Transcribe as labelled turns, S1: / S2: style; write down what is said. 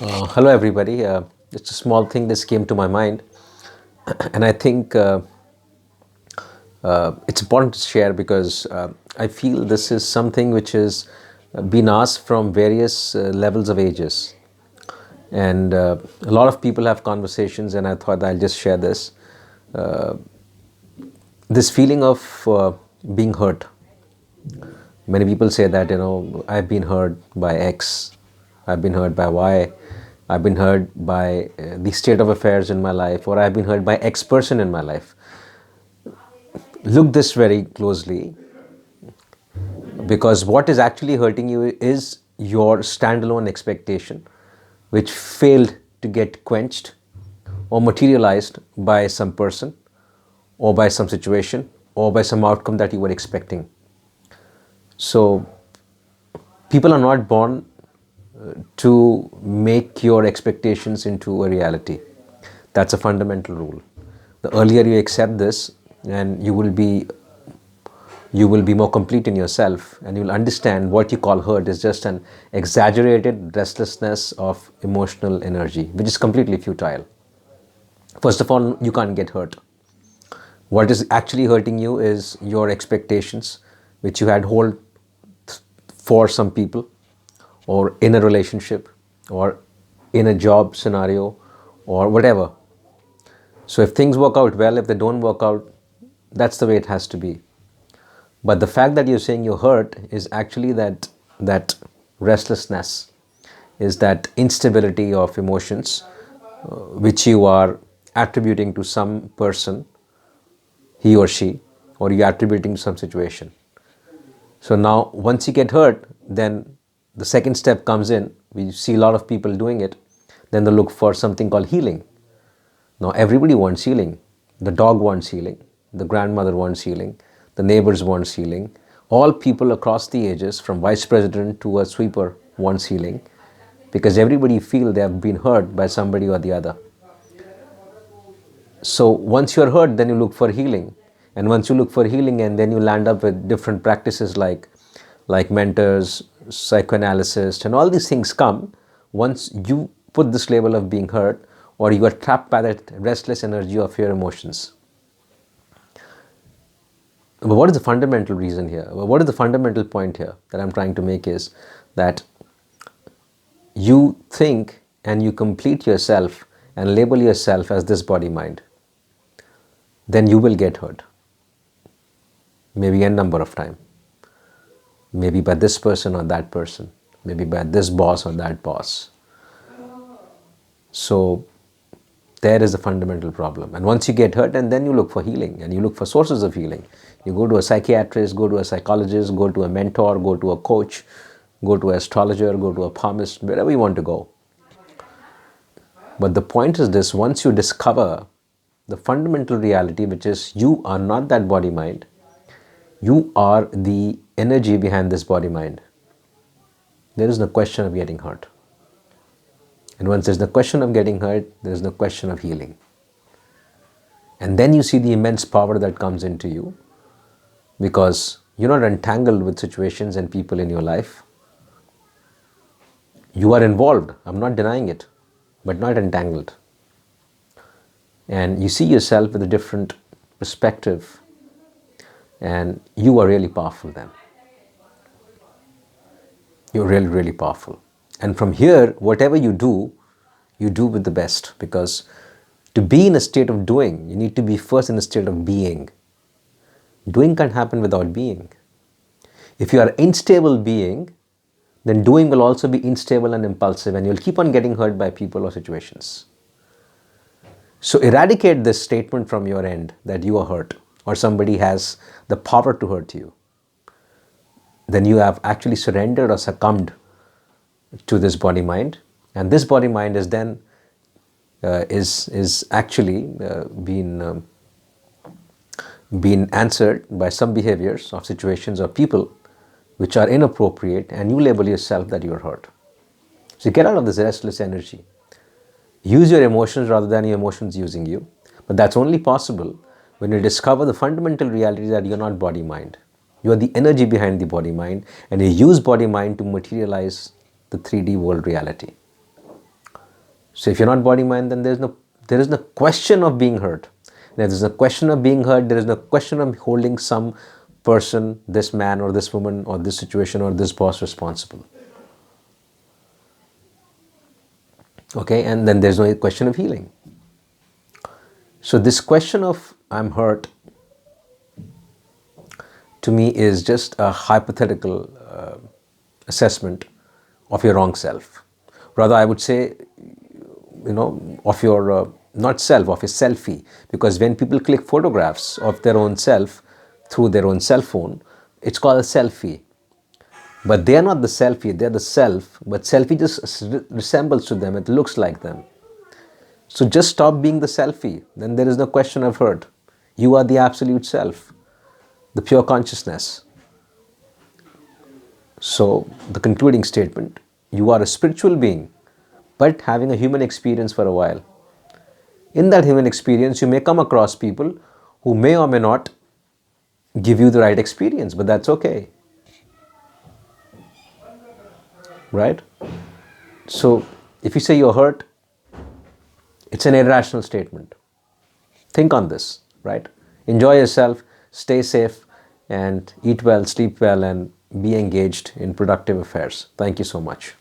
S1: Hello, everybody. Just a small thing this came to my mind, and I think it's important to share because I feel this is something which has been asked from various levels of ages, and a lot of people have conversations, and I thought I'll just share this. This feeling of being hurt. Many people say that, I've been hurt by X, I've been hurt by Y, I've been hurt by the state of affairs in my life, or I've been hurt by X person in my life. Look this very closely, because what is actually hurting you is your standalone expectation, which failed to get quenched or materialized by some person, or by some situation, or by some outcome that you were expecting. So, people are not born to make your expectations into a reality. That's a fundamental rule. The earlier you accept this, and you will be more complete in yourself, and you'll understand what you call hurt is just an exaggerated restlessness of emotional energy, which is completely futile. First of all, you can't get hurt. What is actually hurting you is your expectations, which you had hold for some people, or in a relationship, or in a job scenario, or whatever. So if things work out well, if they don't work out, that's the way it has to be. But the fact that you're saying you're hurt is actually that restlessness, is that instability of emotions, which you are attributing to some person, he or she, or you're attributing to some situation. So now, once you get hurt, then the second step comes in. We see a lot of people doing it. Then they look for something called healing. Now, everybody wants healing. The dog wants healing. The grandmother wants healing. The neighbors wants healing. All people across the ages, from vice president to a sweeper, wants healing, because everybody feel they have been hurt by somebody or the other. So once you're hurt, then you look for healing. And once you look for healing, and then you land up with different practices like mentors, psychoanalysis, and all these things come once you put this label of being hurt, or you are trapped by that restless energy of your emotions. But what is the fundamental reason here? What is the fundamental point here that I'm trying to make is that you think and you complete yourself and label yourself as this body mind, then you will get hurt. Maybe a number of times. Maybe by this person or that person. Maybe by this boss or that boss. So there is a fundamental problem. And once you get hurt, and then you look for healing, and you look for sources of healing. You go to a psychiatrist, go to a psychologist, go to a mentor, go to a coach, go to an astrologer, go to a palmist, wherever you want to go. But the point is this: once you discover the fundamental reality, which is you are not that body mind, you are the energy behind this body mind, there is no question of getting hurt. And once there's no question of getting hurt, there's no question of healing. And then you see the immense power that comes into you, because you're not entangled with situations and people in your life. You are involved, I'm not denying it, but not entangled. And you see yourself with a different perspective, and you are really powerful then. You're really, really powerful. And from here, whatever you do with the best, because to be in a state of doing, you need to be first in a state of being. Doing can't happen without being. If you are unstable being, then doing will also be unstable and impulsive, and you'll keep on getting hurt by people or situations. So eradicate this statement from your end that you are hurt, or somebody has the power to hurt you. Then you have actually surrendered or succumbed to this body mind, and this body mind is then is actually been answered by some behaviors of situations or people which are inappropriate, and you label yourself that you are hurt. So get out of this restless energy. Use your emotions rather than your emotions using you. But that's only possible when you discover the fundamental reality that you're not body mind. You are the energy behind the body mind, and you use body mind to materialize the 3D world reality. So if you're not body mind, then there is no question of being hurt. There is no question of being hurt. There is no question of holding some person, this man or this woman or this situation or this boss responsible. Okay, and then there's no question of healing. So this question of I'm hurt to me is just a hypothetical assessment of your wrong self. Rather, I would say, of your not self, of a selfie. Because when people click photographs of their own self through their own cell phone, it's called a selfie. But they are not the selfie, they are the self. But selfie just resembles to them, it looks like them. So just stop being the selfie. Then there is no question of hurt. You are the absolute self, the pure consciousness. So the concluding statement, you are a spiritual being, but having a human experience for a while. In that human experience, you may come across people who may or may not give you the right experience, but that's okay. Right? So if you say you're hurt, it's an irrational statement. Think on this, right? Enjoy yourself, stay safe, and eat well, sleep well, and be engaged in productive affairs. Thank you so much.